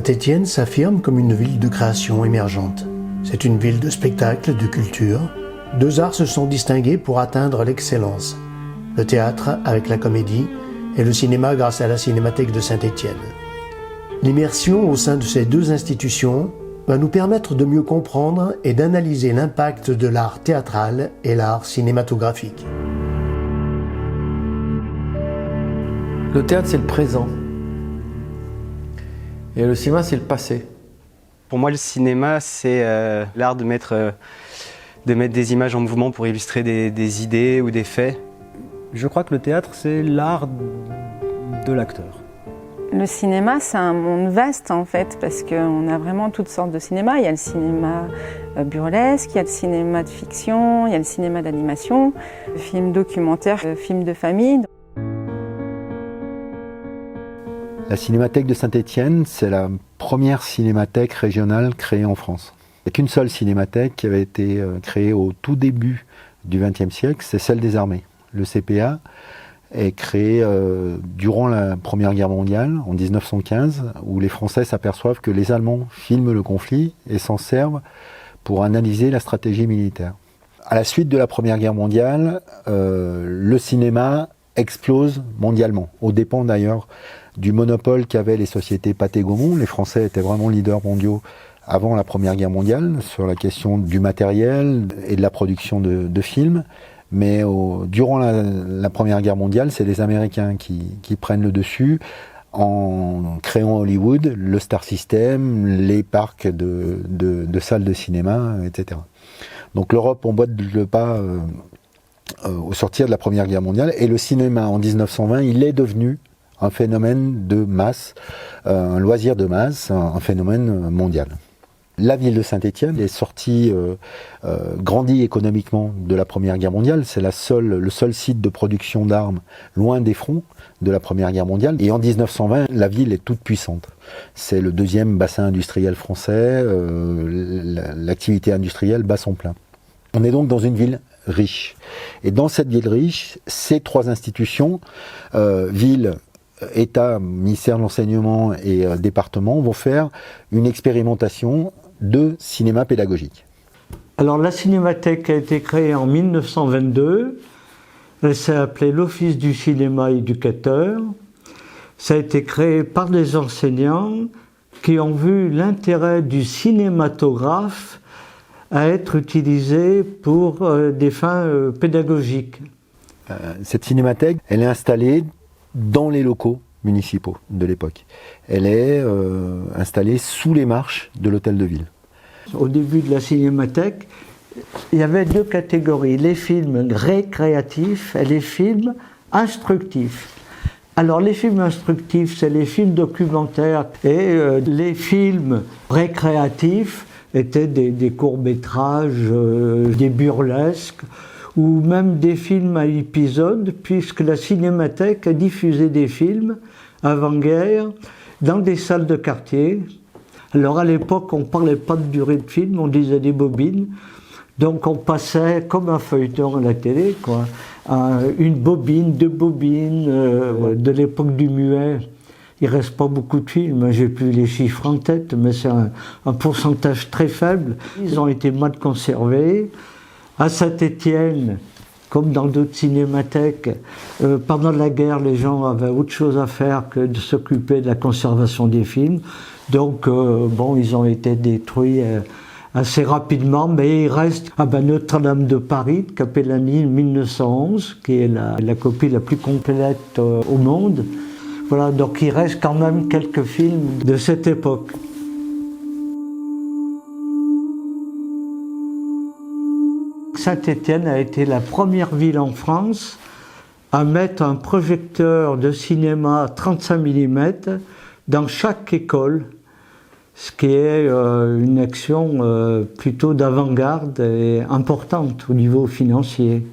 Saint-Étienne s'affirme comme une ville de création émergente. C'est une ville de spectacle, de culture. Deux arts se sont distingués pour atteindre l'excellence. Le théâtre avec la comédie et le cinéma grâce à la Cinémathèque de Saint-Étienne. L'immersion au sein de ces deux institutions va nous permettre de mieux comprendre et d'analyser l'impact de l'art théâtral et l'art cinématographique. Le théâtre, c'est le présent. Et le cinéma, c'est le passé. Pour moi, le cinéma, c'est l'art de mettre des images en mouvement pour illustrer des idées ou des faits. Je crois que le théâtre, c'est l'art de l'acteur. Le cinéma, c'est un monde vaste en fait, parce qu'on a vraiment toutes sortes de cinéma. Il y a le cinéma burlesque, il y a le cinéma de fiction, il y a le cinéma d'animation, le film documentaire, le film de famille. La Cinémathèque de Saint-Étienne, c'est la première cinémathèque régionale créée en France. Il n'y a qu'une seule cinémathèque qui avait été créée au tout début du XXe siècle, c'est celle des armées. Le CPA est créé durant la Première Guerre mondiale, en 1915, où les Français s'aperçoivent que les Allemands filment le conflit et s'en servent pour analyser la stratégie militaire. À la suite de la Première Guerre mondiale, le cinéma explose mondialement, aux dépens d'ailleurs du monopole qu'avaient les sociétés Pathé-Gaumont. Les Français étaient vraiment leaders mondiaux avant la Première Guerre mondiale sur la question du matériel et de la production de films. Mais durant la Première Guerre mondiale, c'est les Américains qui prennent le dessus en créant Hollywood, le Star System, les parcs de salles de cinéma, etc. Donc l'Europe emboîte le pas au sortir de la Première Guerre mondiale, et le cinéma en 1920, il est devenu un phénomène de masse, un loisir de masse, un phénomène mondial. La ville de Saint-Étienne est sortie, grandie économiquement de la Première Guerre mondiale. C'est le seul site de production d'armes loin des fronts de la Première Guerre mondiale. Et en 1920, la ville est toute puissante. C'est le deuxième bassin industriel français. L'activité industrielle bat son plein. On est donc dans une ville riche. Et dans cette ville riche, ces trois institutions, ville, État, ministère de l'Enseignement et département, vont faire une expérimentation de cinéma pédagogique. Alors la Cinémathèque a été créée en 1922. Elle s'est appelée l'Office du cinéma éducateur. Ça a été créé par des enseignants qui ont vu l'intérêt du cinématographe à être utilisé pour des fins pédagogiques. Cette cinémathèque, elle est installée dans les locaux municipaux de l'époque. Elle est installée sous les marches de l'hôtel de ville. Au début de la cinémathèque, il y avait deux catégories, les films récréatifs et les films instructifs. Alors les films instructifs, c'est les films documentaires, et les films récréatifs étaient des courts-métrages, des burlesques, ou même des films à épisodes, puisque la Cinémathèque a diffusé des films avant-guerre dans des salles de quartier. Alors à l'époque, on ne parlait pas de durée de film, on disait des bobines. Donc on passait comme un feuilleton à la télé, quoi. Une bobine, deux bobines, de l'époque du muet. Il ne reste pas beaucoup de films, j'ai plus les chiffres en tête, mais c'est un pourcentage très faible. Ils ont été mal conservés. À Saint-Étienne, comme dans d'autres cinémathèques, pendant la guerre, les gens avaient autre chose à faire que de s'occuper de la conservation des films. Donc, ils ont été détruits assez rapidement, mais il reste Notre-Dame de Paris, de Capellani, 1911, qui est la copie la plus complète au monde. Voilà, donc il reste quand même quelques films de cette époque. Saint-Étienne a été la première ville en France à mettre un projecteur de cinéma 35 mm dans chaque école, ce qui est une action plutôt d'avant-garde et importante au niveau financier.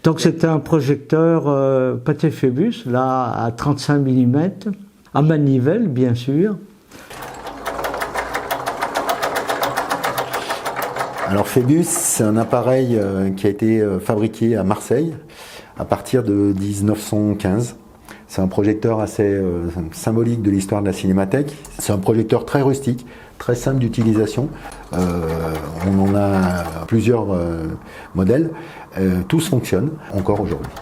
Donc c'était un projecteur Pathé Phébus, là à 35 mm, à manivelle bien sûr. Alors Phébus, c'est un appareil qui a été fabriqué à Marseille à partir de 1915. C'est un projecteur assez symbolique de l'histoire de la cinémathèque. C'est un projecteur très rustique, très simple d'utilisation. On en a plusieurs modèles. Tous fonctionnent encore aujourd'hui.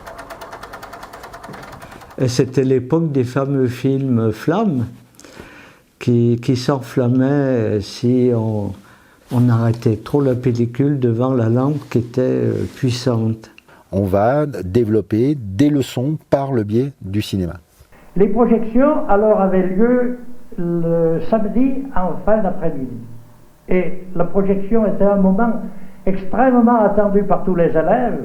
Et c'était l'époque des fameux films flammes qui s'enflammaient si on arrêtait trop la pellicule devant la lampe qui était puissante. On va développer des leçons par le biais du cinéma. Les projections alors avaient lieu le samedi en fin d'après-midi. Et la projection était un moment extrêmement attendu par tous les élèves.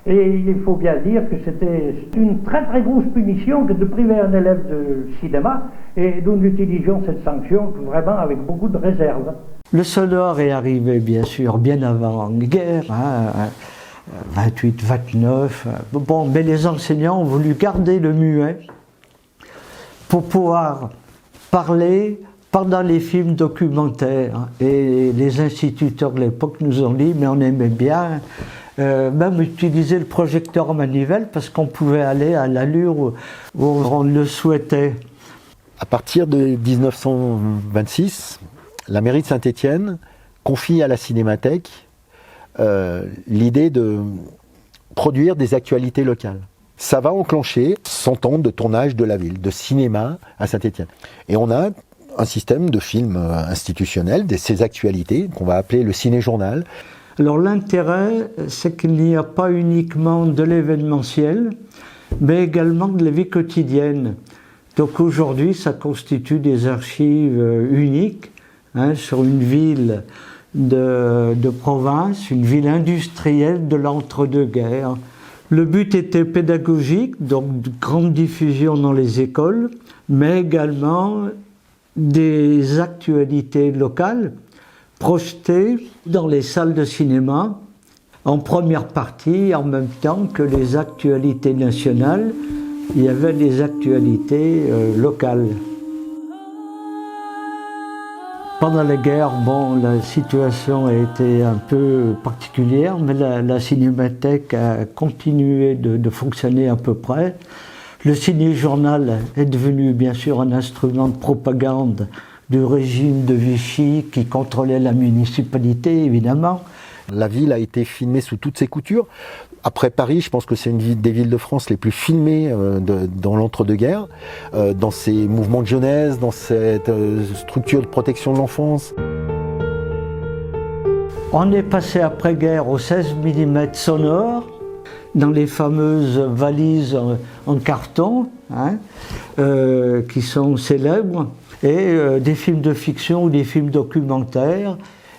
Et il faut bien dire que c'était une très très grosse punition que de priver un élève de cinéma. Et nous utilisions cette sanction vraiment avec beaucoup de réserve. Le sonore est arrivé bien sûr bien avant la guerre. 28, 29. Bon, mais les enseignants ont voulu garder le muet pour pouvoir parler pendant les films documentaires. Et les instituteurs de l'époque nous ont dit, mais on aimait bien même utiliser le projecteur manivelle parce qu'on pouvait aller à l'allure où on le souhaitait. À partir de 1926, la mairie de Saint-Étienne confie à la Cinémathèque l'idée de produire des actualités locales. Ça va enclencher 100 ans de tournage de la ville, de cinéma à Saint-Étienne. Et on a un système de films institutionnels, de ces actualités, qu'on va appeler le ciné-journal. Alors l'intérêt, c'est qu'il n'y a pas uniquement de l'événementiel, mais également de la vie quotidienne. Donc aujourd'hui, ça constitue des archives uniques sur une ville de province, une ville industrielle de l'entre-deux-guerres. Le but était pédagogique, donc de grande diffusion dans les écoles, mais également des actualités locales projetées dans les salles de cinéma en première partie, en même temps que les actualités nationales, il y avait les actualités locales. Pendant la guerre, bon, la situation a été un peu particulière, mais la cinémathèque a continué de fonctionner à peu près. Le ciné-journal est devenu bien sûr un instrument de propagande du régime de Vichy qui contrôlait la municipalité, évidemment. La ville a été filmée sous toutes ses coutures. Après Paris, je pense que c'est une des villes de France les plus filmées dans l'entre-deux-guerres, dans ces mouvements de jeunesse, dans cette structure de protection de l'enfance. On est passé après-guerre au 16 mm sonore, dans les fameuses valises en carton, qui sont célèbres, et des films de fiction ou des films documentaires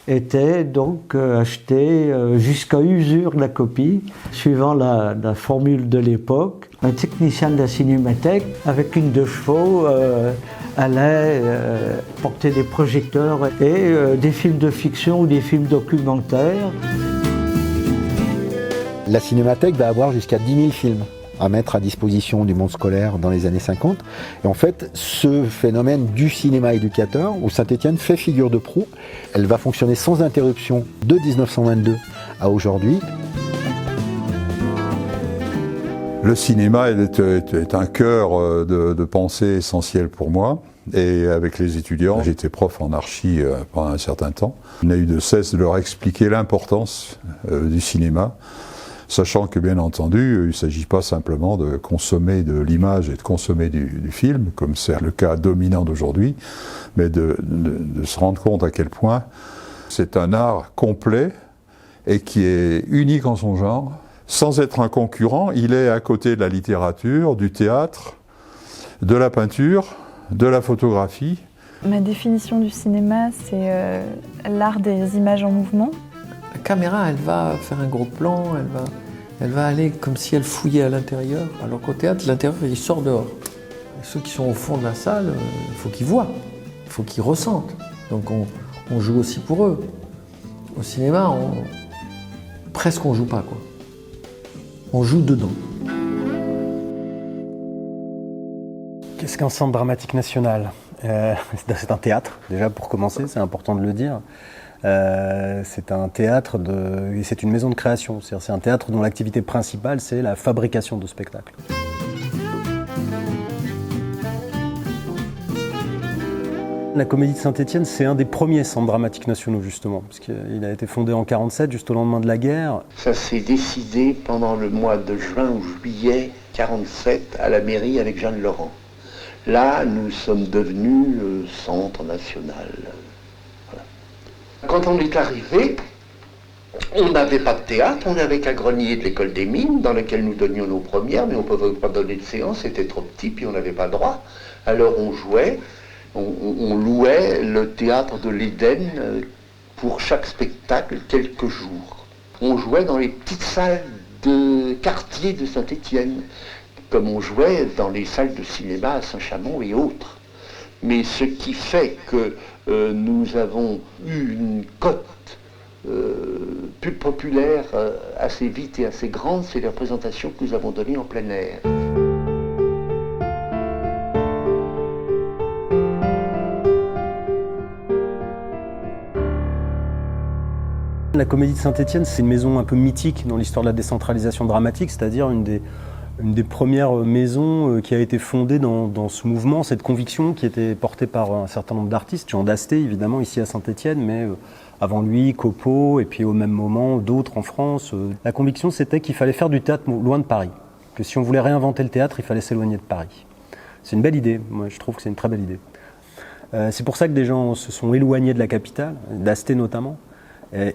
étaient donc achetés jusqu'à usure la copie, suivant la formule de l'époque. Un technicien de la cinémathèque, avec une 2 chevaux, allait porter des projecteurs et des films de fiction ou des films documentaires. La cinémathèque va avoir jusqu'à 10 000 films à mettre à disposition du monde scolaire dans les années 50. Et en fait, ce phénomène du cinéma éducateur, où Saint-Étienne fait figure de proue, elle va fonctionner sans interruption de 1922 à aujourd'hui. Le cinéma est un cœur de pensée essentiel pour moi. Et avec les étudiants, j'étais prof en archi pendant un certain temps. On a eu de cesse de leur expliquer l'importance du cinéma, sachant que, bien entendu, il ne s'agit pas simplement de consommer de l'image et de consommer du film, comme c'est le cas dominant d'aujourd'hui, mais de se rendre compte à quel point c'est un art complet et qui est unique en son genre. Sans être un concurrent, il est à côté de la littérature, du théâtre, de la peinture, de la photographie. Ma définition du cinéma, c'est l'art des images en mouvement. La caméra, elle va faire un gros plan, elle va aller comme si elle fouillait à l'intérieur, alors qu'au théâtre, l'intérieur, il sort dehors. Et ceux qui sont au fond de la salle, il faut qu'ils voient, il faut qu'ils ressentent. Donc on joue aussi pour eux. Au cinéma, presque on joue pas, quoi. On joue dedans. Qu'est-ce qu'un centre dramatique national ? C'est un théâtre, déjà pour commencer, c'est important de le dire. C'est un théâtre, c'est une maison de création, c'est un théâtre dont l'activité principale c'est la fabrication de spectacles. La Comédie de Saint-Étienne, c'est un des premiers centres dramatiques nationaux, justement, parce qu'il a été fondé en 1947, juste au lendemain de la guerre. Ça s'est décidé pendant le mois de juin ou juillet 1947 à la mairie avec Jeanne Laurent. Là, nous sommes devenus centre national. Voilà. Quand on est arrivé, on n'avait pas de théâtre, on avait qu'un grenier de l'école des mines dans lequel nous donnions nos premières, mais on ne pouvait pas donner de séance, c'était trop petit, puis on n'avait pas droit. Alors on jouait, on louait le théâtre de l'Éden pour chaque spectacle quelques jours. On jouait dans les petites salles de quartier de Saint-Étienne, comme on jouait dans les salles de cinéma à Saint-Chamond et autres. Mais ce qui fait que nous avons eu une cote plus populaire assez vite et assez grande, c'est les représentations que nous avons données en plein air. La Comédie de Saint-Étienne, c'est une maison un peu mythique dans l'histoire de la décentralisation dramatique, c'est-à-dire une des premières maisons qui a été fondée dans ce mouvement, cette conviction qui était portée par un certain nombre d'artistes, Jean Dasté évidemment ici à Saint-Étienne, mais avant lui, Copeau, et puis au même moment d'autres en France. La conviction c'était qu'il fallait faire du théâtre loin de Paris, que si on voulait réinventer le théâtre, il fallait s'éloigner de Paris. C'est une belle idée, moi je trouve que c'est une très belle idée. C'est pour ça que des gens se sont éloignés de la capitale, Dasté notamment.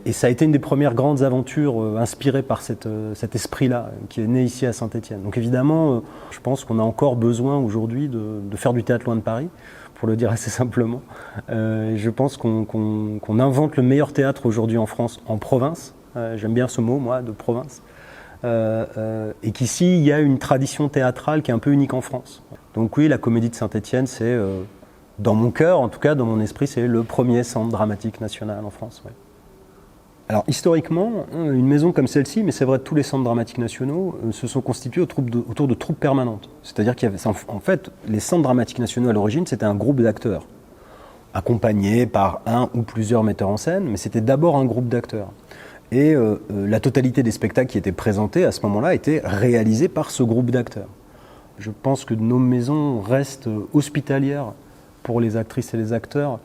Et ça a été une des premières grandes aventures inspirées par cet esprit-là qui est né ici à Saint-Étienne. Donc évidemment, je pense qu'on a encore besoin aujourd'hui de faire du théâtre loin de Paris, pour le dire assez simplement. Je pense qu'on invente le meilleur théâtre aujourd'hui en France, en province. J'aime bien ce mot, moi, de province. Et qu'ici, il y a une tradition théâtrale qui est un peu unique en France. Donc oui, la Comédie de Saint-Étienne, c'est, dans mon cœur, en tout cas dans mon esprit, c'est le premier centre dramatique national en France. Ouais. Alors historiquement, une maison comme celle-ci, mais c'est vrai de tous les centres dramatiques nationaux, se sont constitués autour de troupes permanentes. C'est-à-dire qu'il y avait, en fait, les centres dramatiques nationaux à l'origine, c'était un groupe d'acteurs, accompagné par un ou plusieurs metteurs en scène, mais c'était d'abord un groupe d'acteurs. Et la totalité des spectacles qui étaient présentés à ce moment-là étaient réalisés par ce groupe d'acteurs. Je pense que nos maisons restent hospitalières pour les actrices et les acteurs,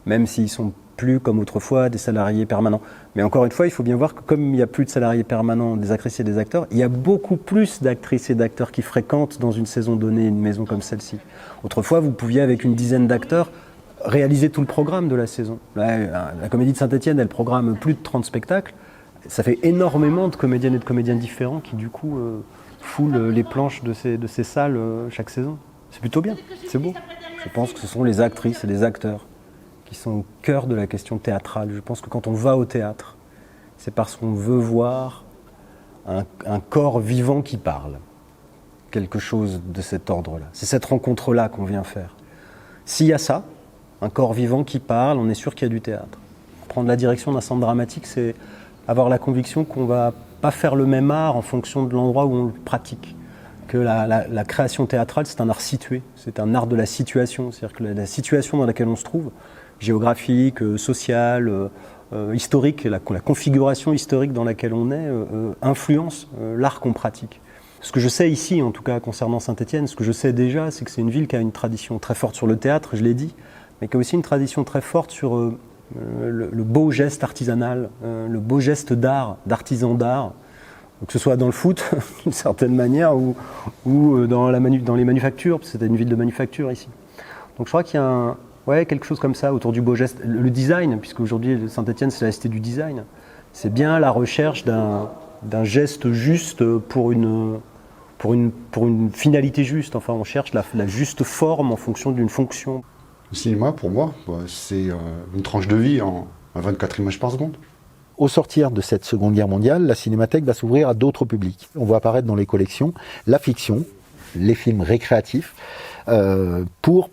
même s'ils sont plus comme autrefois des salariés permanents. Mais encore une fois, il faut bien voir que comme il n'y a plus de salariés permanents, des actrices et des acteurs, il y a beaucoup plus d'actrices et d'acteurs qui fréquentent dans une saison donnée une maison comme celle-ci. Autrefois, vous pouviez, avec une dizaine d'acteurs, réaliser tout le programme de la saison. Là, la Comédie de Saint-Étienne, elle programme plus de 30 spectacles. Ça fait énormément de comédiennes et de comédiens différents qui, du coup, foulent les planches de ces salles chaque saison. C'est plutôt bien, c'est beau. Je pense que ce sont les actrices et les acteurs qui sont au cœur de la question théâtrale. Je pense que quand on va au théâtre, c'est parce qu'on veut voir un corps vivant qui parle. Quelque chose de cet ordre-là. C'est cette rencontre-là qu'on vient faire. S'il y a ça, un corps vivant qui parle, on est sûr qu'il y a du théâtre. Prendre la direction d'un centre dramatique, c'est avoir la conviction qu'on ne va pas faire le même art en fonction de l'endroit où on le pratique. Que la création théâtrale, c'est un art situé, c'est un art de la situation. C'est-à-dire que la situation dans laquelle on se trouve, géographique, sociale, historique, la configuration historique dans laquelle on est, influence l'art qu'on pratique. Ce que je sais ici, en tout cas concernant Saint-Étienne, ce que je sais déjà, c'est que c'est une ville qui a une tradition très forte sur le théâtre, je l'ai dit, mais qui a aussi une tradition très forte sur le beau geste artisanal, le beau geste d'art, d'artisan d'art, que ce soit dans le foot, d'une certaine manière, ou dans les manufactures, parce que c'était une ville de manufacture ici. Donc je crois qu'il y a quelque chose comme ça autour du beau geste. Le design, puisque aujourd'hui Saint-Étienne c'est la cité du design, c'est bien la recherche d'un geste juste pour une finalité juste. Enfin, on cherche la juste forme en fonction d'une fonction. Le cinéma, pour moi, c'est une tranche de vie en 24 images par seconde. Au sortir de cette Seconde Guerre mondiale, la Cinémathèque va s'ouvrir à d'autres publics. On voit apparaître dans les collections la fiction, les films récréatifs, pour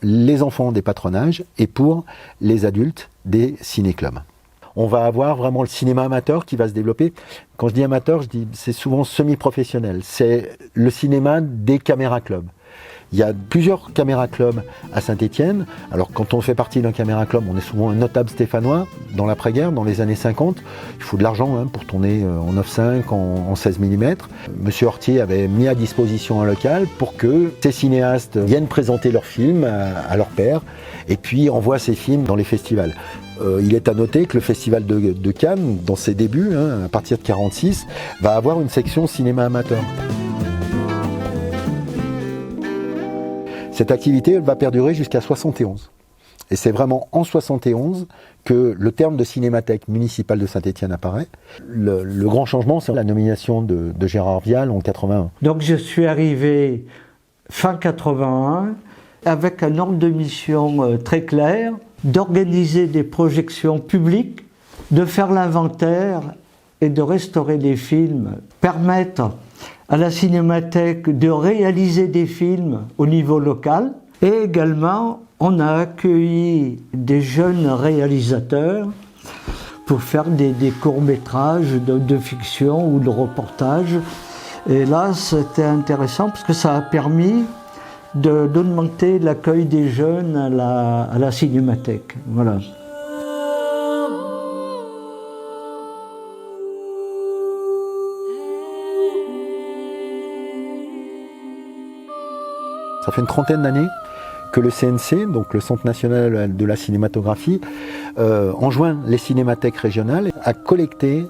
les enfants des patronages et pour les adultes des ciné-clubs. On va avoir vraiment le cinéma amateur qui va se développer. Quand je dis amateur, c'est souvent semi-professionnel. C'est le cinéma des caméra-clubs. Il y a plusieurs caméra clubs à Saint-Étienne. Alors quand on fait partie d'un caméra club, on est souvent un notable stéphanois. Dans l'après-guerre, dans les années 50, il faut de l'argent pour tourner en 9.5, en 16 mm. Monsieur Hortier avait mis à disposition un local pour que ces cinéastes viennent présenter leurs films à leur père et puis envoient ces films dans les festivals. Il est à noter que le festival de Cannes, dans ses débuts, à partir de 1946, va avoir une section cinéma amateur. Cette activité, elle va perdurer jusqu'à 1971. Et c'est vraiment en 1971 que le terme de cinémathèque municipale de Saint-Étienne apparaît. Le grand changement, c'est la nomination de Gérard Vial en 1981. Donc je suis arrivé fin 81 avec un ordre de mission très clair, d'organiser des projections publiques, de faire l'inventaire et de restaurer les films, permettre à la Cinémathèque de réaliser des films au niveau local. Et également, on a accueilli des jeunes réalisateurs pour faire des courts-métrages de fiction ou de reportage. Et là, c'était intéressant parce que ça a permis d'augmenter l'accueil des jeunes à la Cinémathèque. Voilà. Ça fait une trentaine d'années que le CNC, donc le Centre national de la cinématographie, enjoint les cinémathèques régionales à collecter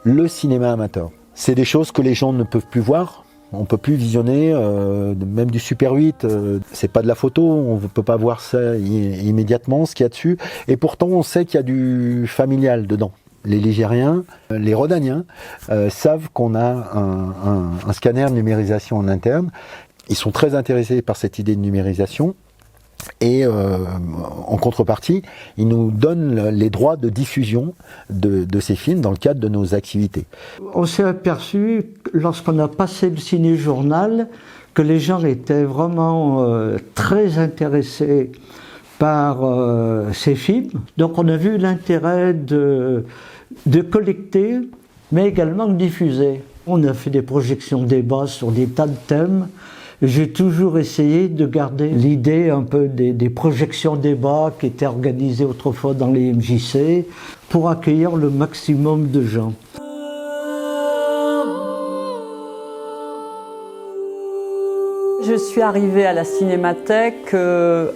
le cinéma amateur. C'est des choses que les gens ne peuvent plus voir. On ne peut plus visionner, même du Super 8, c'est pas de la photo, on ne peut pas voir ça immédiatement, ce qu'il y a dessus. Et pourtant, on sait qu'il y a du familial dedans. Les Ligériens, les Rhodaniens savent qu'on a un scanner de numérisation en interne. Ils sont très intéressés par cette idée de numérisation. Et en contrepartie, ils nous donnent les droits de diffusion de ces films dans le cadre de nos activités. On s'est aperçu, lorsqu'on a passé le ciné-journal, que les gens étaient vraiment très intéressés par ces films. Donc on a vu l'intérêt de collecter, mais également de diffuser. On a fait des projections débats sur des tas de thèmes. J'ai toujours essayé de garder l'idée un peu des projections débats qui étaient organisées autrefois dans les MJC pour accueillir le maximum de gens. Je suis arrivée à la Cinémathèque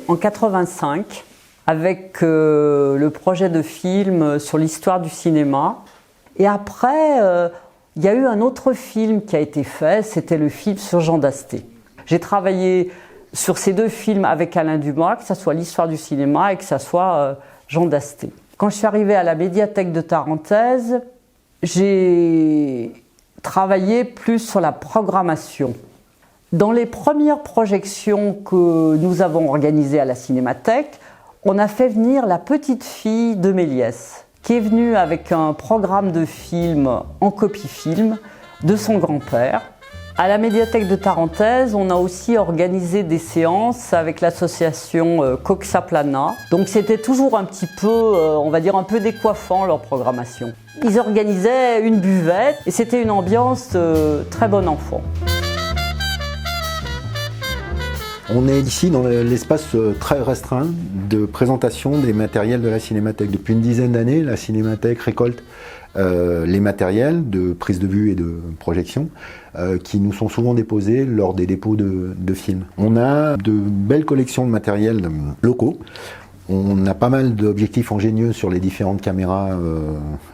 en 85 avec le projet de film sur l'histoire du cinéma. Et après, il y a eu un autre film qui a été fait, c'était le film sur Jean Dasté. J'ai travaillé sur ces deux films avec Alain Dumas, que ce soit l'histoire du cinéma et que ce soit Jean Dasté. Quand je suis arrivée à la médiathèque de Tarentaise, j'ai travaillé plus sur la programmation. Dans les premières projections que nous avons organisées à la Cinémathèque, on a fait venir la petite fille de Méliès, qui est venue avec un programme de film en copie-film de son grand-père. À la médiathèque de Tarentaise, on a aussi organisé des séances avec l'association Coxaplana. Donc c'était toujours un petit peu, on va dire un peu décoiffant leur programmation. Ils organisaient une buvette et c'était une ambiance très bon enfant. On est ici dans l'espace très restreint de présentation des matériels de la Cinémathèque. Depuis une dizaine d'années, la Cinémathèque récolte les matériels de prise de vue et de projection qui nous sont souvent déposés lors des dépôts de films. On a de belles collections de matériels locaux. On a pas mal d'objectifs ingénieux sur les différentes caméras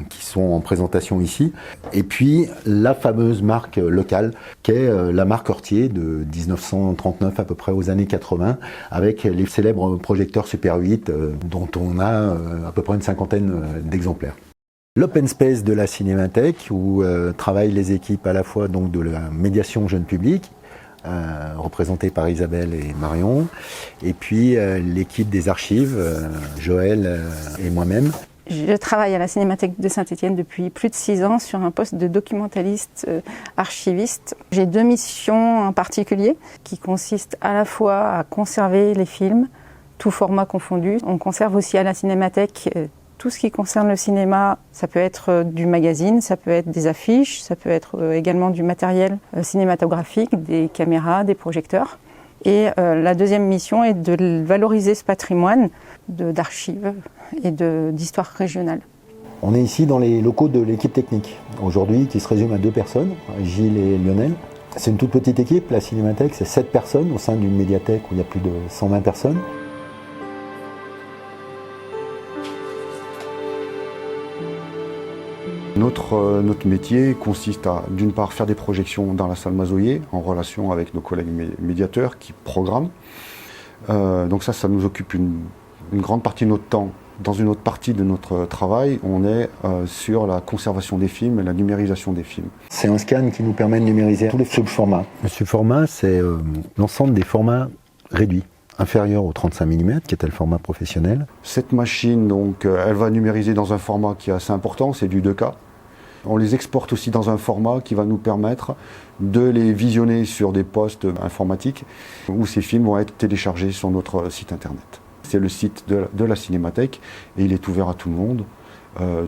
qui sont en présentation ici. Et puis la fameuse marque locale qu'est la marque Hortier de 1939 à peu près aux années 80 avec les célèbres projecteurs Super 8 dont on a à peu près une cinquantaine d'exemplaires. L'open space de la Cinémathèque où travaillent les équipes à la fois donc de la médiation jeune public, représentée par Isabelle et Marion, et puis l'équipe des archives, Joël et moi-même. Je travaille à la Cinémathèque de Saint-Étienne depuis plus de 6 ans sur un poste de documentaliste archiviste. J'ai 2 missions en particulier qui consistent à la fois à conserver les films, tout format confondu. On conserve aussi à la Cinémathèque tout ce qui concerne le cinéma. Ça peut être du magazine, ça peut être des affiches, ça peut être également du matériel cinématographique, des caméras, des projecteurs. Et la deuxième mission est de valoriser ce patrimoine d'archives et d'histoire régionale. On est ici dans les locaux de l'équipe technique, aujourd'hui qui se résume à 2 personnes, Gilles et Lionel. C'est une toute petite équipe, la Cinémathèque, c'est 7 personnes au sein d'une médiathèque où il y a plus de 120 personnes. Notre métier consiste à, d'une part, faire des projections dans la salle Mazoyer, en relation avec nos collègues médiateurs qui programment. Donc ça nous occupe une grande partie de notre temps. Dans une autre partie de notre travail, on est sur la conservation des films et la numérisation des films. C'est un scan qui nous permet de numériser tous les subformats. Le subformat, c'est l'ensemble des formats réduits, inférieurs au 35 mm, qui était le format professionnel. Cette machine, donc, elle va numériser dans un format qui est assez important, c'est du 2K. On les exporte aussi dans un format qui va nous permettre de les visionner sur des postes informatiques où ces films vont être téléchargés sur notre site internet. C'est le site de la Cinémathèque et il est ouvert à tout le monde.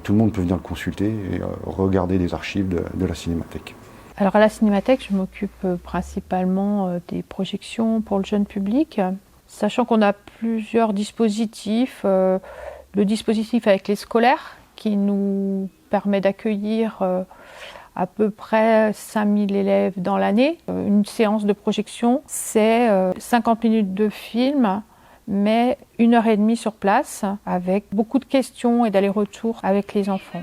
Tout le monde peut venir le consulter et regarder les archives de la Cinémathèque. Alors à la Cinémathèque, je m'occupe principalement des projections pour le jeune public, sachant qu'on a plusieurs dispositifs. Le dispositif avec les scolaires qui nous permet d'accueillir à peu près 5000 élèves dans l'année. Une séance de projection, c'est 50 minutes de film, mais 1h30 sur place, avec beaucoup de questions et d'allers-retours avec les enfants.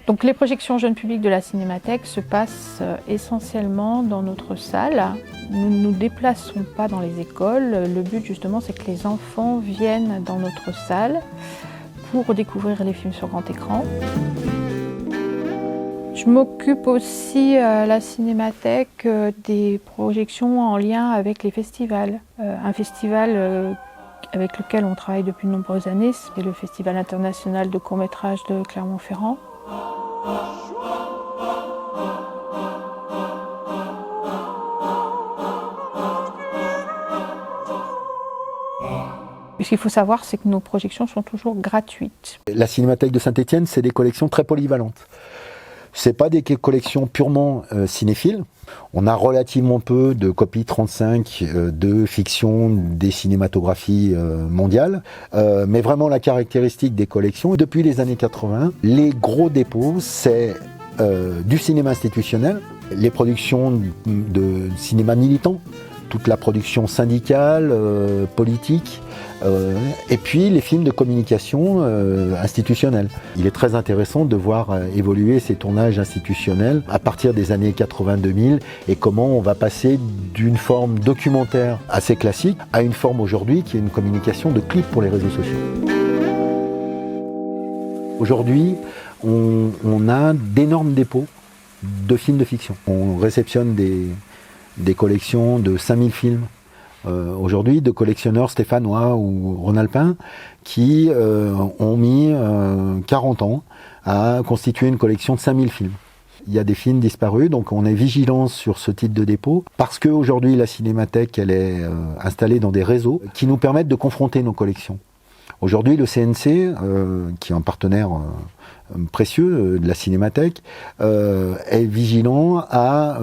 Donc les projections jeunes publics de la Cinémathèque se passent essentiellement dans notre salle. Nous ne nous déplaçons pas dans les écoles. Le but justement, c'est que les enfants viennent dans notre salle pour découvrir les films sur grand écran. Je m'occupe aussi à la Cinémathèque des projections en lien avec les festivals. Un festival avec lequel on travaille depuis de nombreuses années, c'est le Festival international de court-métrage de Clermont-Ferrand. Ce qu'il faut savoir, c'est que nos projections sont toujours gratuites. La Cinémathèque de Saint-Étienne, c'est des collections très polyvalentes. Ce n'est pas des collections purement cinéphiles. On a relativement peu de copies 35 de fiction des cinématographies mondiales. Mais vraiment la caractéristique des collections, depuis les années 80, les gros dépôts, c'est du cinéma institutionnel, les productions de cinéma militant, toute la production syndicale, politique, et puis les films de communication institutionnelle. Il est très intéressant de voir évoluer ces tournages institutionnels à partir des années 80-2000 et comment on va passer d'une forme documentaire assez classique à une forme aujourd'hui qui est une communication de clips pour les réseaux sociaux. Aujourd'hui, on a d'énormes dépôts de films de fiction. On réceptionne des collections de 5000 films aujourd'hui, de collectionneurs stéphanois ou rhône-alpins qui ont mis 40 ans à constituer une collection de 5000 films. Il y a des films disparus, donc on est vigilant sur ce type de dépôt, parce qu'aujourd'hui la Cinémathèque elle est installée dans des réseaux qui nous permettent de confronter nos collections. Aujourd'hui, le CNC, qui est un partenaire précieux de la Cinémathèque, est vigilant à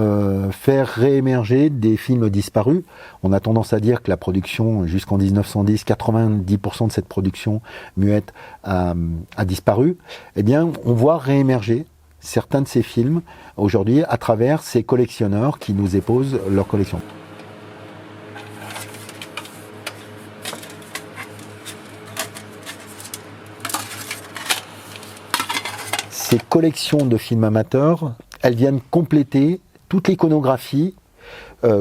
faire réémerger des films disparus. On a tendance à dire que la production, jusqu'en 1910, 90% de cette production muette a disparu. Eh bien, on voit réémerger certains de ces films aujourd'hui à travers ces collectionneurs qui nous éposent leur collection. Ces collections de films amateurs, elles viennent compléter toute l'iconographie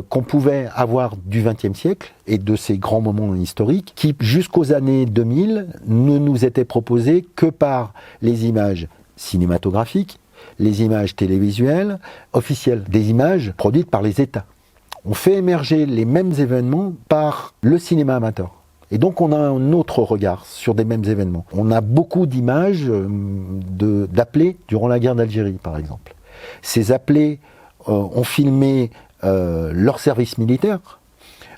qu'on pouvait avoir du XXe siècle et de ces grands moments historiques qui, jusqu'aux années 2000, ne nous étaient proposés que par les images cinématographiques, les images télévisuelles, officielles, des images produites par les États. On fait émerger les mêmes événements par le cinéma amateur. Et donc on a un autre regard sur des mêmes événements. On a beaucoup d'images d'appelés durant la guerre d'Algérie, par exemple. Ces appelés ont filmé leur service militaire,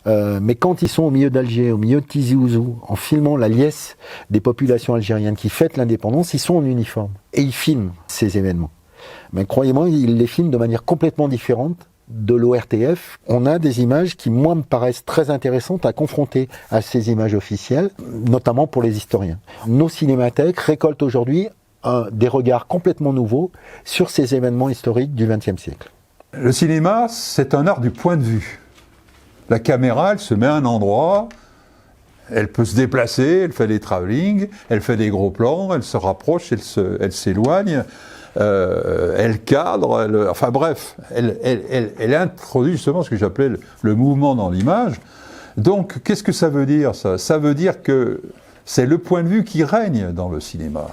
mais quand ils sont au milieu d'Alger, au milieu de Tizi Ouzou, en filmant la liesse des populations algériennes qui fêtent l'indépendance, ils sont en uniforme. Et ils filment ces événements. Mais croyez-moi, ils les filment de manière complètement différente de l'ORTF, on a des images qui, moi, me paraissent très intéressantes à confronter à ces images officielles, notamment pour les historiens. Nos cinémathèques récoltent aujourd'hui des regards complètement nouveaux sur ces événements historiques du XXe siècle. Le cinéma, c'est un art du point de vue. La caméra, elle se met à un endroit, elle peut se déplacer, elle fait des travelling, elle fait des gros plans, elle se rapproche, elle s'éloigne. Elle cadre, enfin bref, elle introduit justement ce que j'appelais le mouvement dans l'image. Donc, qu'est-ce que ça veut dire, ça ? Ça veut dire que c'est le point de vue qui règne dans le cinéma.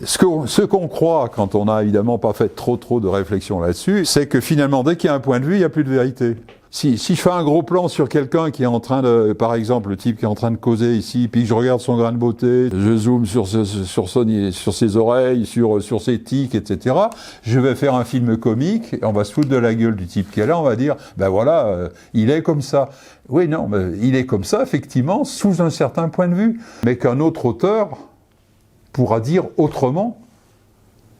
Ce qu'on croit, quand on n'a évidemment pas fait trop de réflexion là-dessus, c'est que finalement, dès qu'il y a un point de vue, il n'y a plus de vérité. Si je fais un gros plan sur quelqu'un qui est en train de, par exemple, le type qui est en train de causer ici, puis je regarde son grain de beauté, je zoome sur ses oreilles, sur ses tics, etc., je vais faire un film comique, on va se foutre de la gueule du type qui est là, on va dire, ben voilà, il est comme ça. Oui, non, mais il est comme ça, effectivement, sous un certain point de vue, mais qu'un autre auteur pourra dire autrement.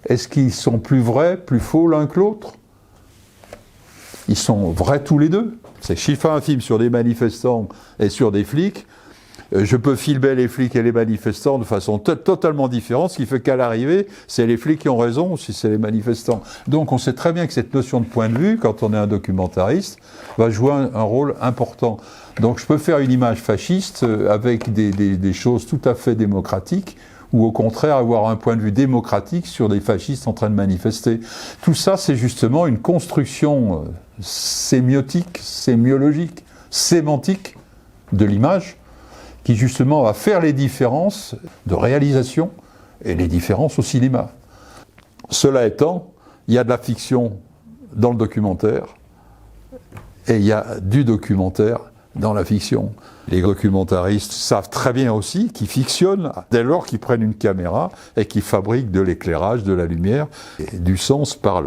Est-ce qu'ils sont plus vrais, plus faux l'un que l'autre ? Ils sont vrais tous les deux. Si je fais un film sur des manifestants et sur des flics, je peux filmer les flics et les manifestants de façon totalement différente, ce qui fait qu'à l'arrivée, c'est les flics qui ont raison ou si c'est les manifestants. Donc on sait très bien que cette notion de point de vue, quand on est un documentariste, va jouer un rôle important. Donc je peux faire une image fasciste avec des choses tout à fait démocratiques, ou au contraire avoir un point de vue démocratique sur des fascistes en train de manifester. Tout ça, c'est justement une construction sémiotique, sémiologique, sémantique de l'image, qui justement va faire les différences de réalisation et les différences au cinéma. Cela étant, il y a de la fiction dans le documentaire, et il y a du documentaire dans la fiction. Les documentaristes savent très bien aussi qu'ils fictionnent dès lors qu'ils prennent une caméra et qu'ils fabriquent de l'éclairage, de la lumière et du sens par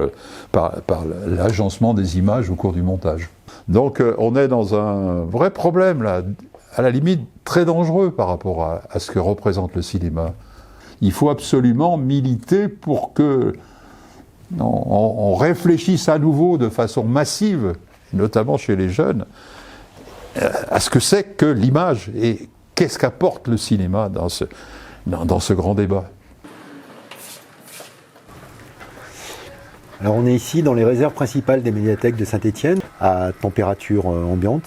l'agencement des images au cours du montage. Donc on est dans un vrai problème là, à la limite très dangereux par rapport à ce que représente le cinéma. Il faut absolument militer pour que on réfléchisse à nouveau de façon massive, notamment chez les jeunes, à ce que c'est que l'image et qu'est-ce qu'apporte le cinéma dans ce grand débat. Alors on est ici dans les réserves principales des médiathèques de Saint-Étienne, à température ambiante.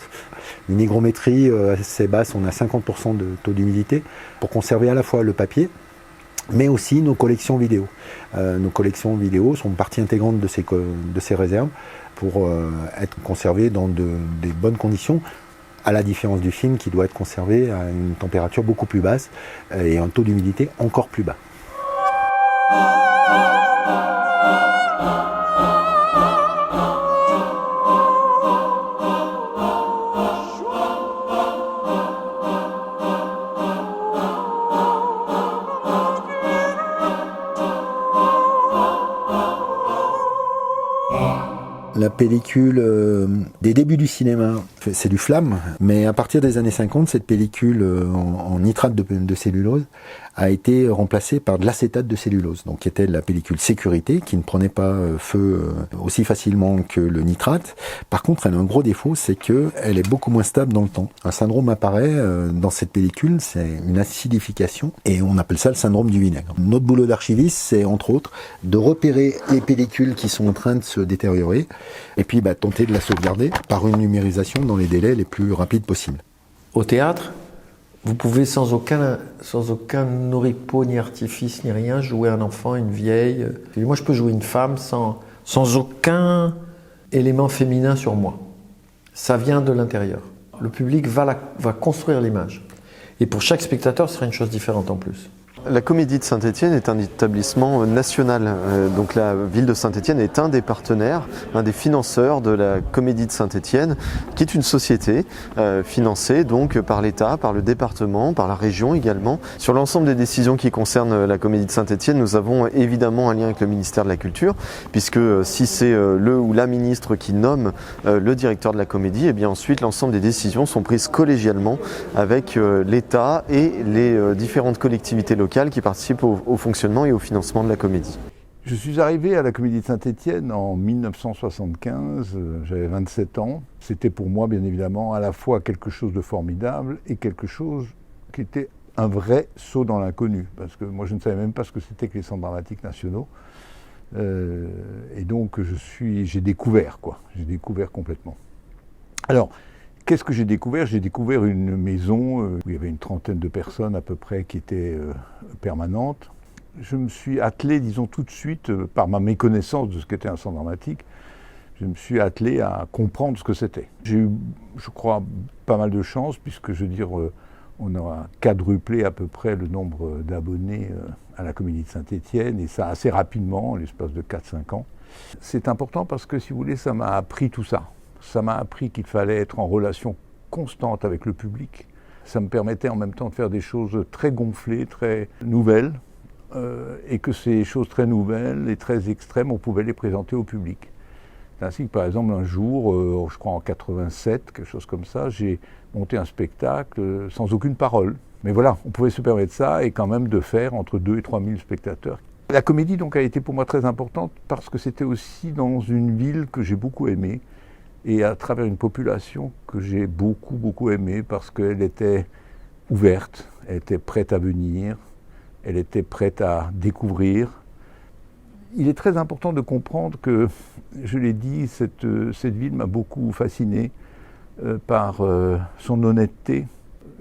Une hygrométrie assez basse, on a 50% de taux d'humidité, pour conserver à la fois le papier, mais aussi nos collections vidéo. Nos collections vidéo sont partie intégrante de ces réserves pour être conservées dans des bonnes conditions, à la différence du film qui doit être conservé à une température beaucoup plus basse et un taux d'humidité encore plus bas. La pellicule des débuts du cinéma, c'est du flamme, mais à partir des années 50, cette pellicule en nitrate de cellulose a été remplacée par de l'acétate de cellulose, donc qui était la pellicule sécurité, qui ne prenait pas feu aussi facilement que le nitrate. Par contre, elle a un gros défaut, c'est qu'elle est beaucoup moins stable dans le temps. Un syndrome apparaît dans cette pellicule, c'est une acidification, et on appelle ça le syndrome du vinaigre. Notre boulot d'archiviste, c'est entre autres de repérer les pellicules qui sont en train de se détériorer, et puis tenter de la sauvegarder par une numérisation dans les délais les plus rapides possibles. Au théâtre, vous pouvez sans aucun oripeau, ni artifice, ni rien, jouer un enfant, une vieille. Et moi, je peux jouer une femme sans aucun élément féminin sur moi. Ça vient de l'intérieur. Le public va construire l'image. Et pour chaque spectateur, ce sera une chose différente en plus. La Comédie de Saint-Étienne est un établissement national. Donc la ville de Saint-Étienne est un des partenaires, un des financeurs de la Comédie de Saint-Étienne, qui est une société financée donc par l'État, par le département, par la région également. Sur l'ensemble des décisions qui concernent la Comédie de Saint-Étienne, nous avons évidemment un lien avec le ministère de la Culture, puisque si c'est le ou la ministre qui nomme le directeur de la Comédie, et bien ensuite l'ensemble des décisions sont prises collégialement avec l'État et les différentes collectivités locales qui participent au fonctionnement et au financement de la Comédie. Je suis arrivé à la Comédie de Saint-Étienne en 1975, j'avais 27 ans. C'était pour moi, bien évidemment, à la fois quelque chose de formidable et quelque chose qui était un vrai saut dans l'inconnu. Parce que moi, je ne savais même pas ce que c'était que les centres dramatiques nationaux. Et donc, j'ai découvert, quoi. J'ai découvert complètement. Alors, qu'est-ce que j'ai découvert? J'ai découvert une maison où il y avait une trentaine de personnes à peu près qui étaient permanentes. Je me suis attelé, disons tout de suite, par ma méconnaissance de ce qu'était un centre dramatique, je me suis attelé à comprendre ce que c'était. J'ai eu, je crois, pas mal de chance, puisque, je veux dire, on a quadruplé à peu près le nombre d'abonnés à la Comédie de Saint-Étienne, et ça assez rapidement, en l'espace de 4-5 ans. C'est important parce que, si vous voulez, ça m'a appris tout ça. Ça m'a appris qu'il fallait être en relation constante avec le public. Ça me permettait en même temps de faire des choses très gonflées, très nouvelles, et que ces choses très nouvelles et très extrêmes, on pouvait les présenter au public. C'est ainsi que, par exemple, un jour, je crois en 87, quelque chose comme ça, j'ai monté un spectacle sans aucune parole. Mais voilà, on pouvait se permettre ça et quand même de faire entre 2 et 3 000 spectateurs. La comédie donc a été pour moi très importante parce que c'était aussi dans une ville que j'ai beaucoup aimée et à travers une population que j'ai beaucoup aimée parce qu'elle était ouverte, elle était prête à venir, elle était prête à découvrir. Il est très important de comprendre que, je l'ai dit, cette ville m'a beaucoup fasciné par son honnêteté,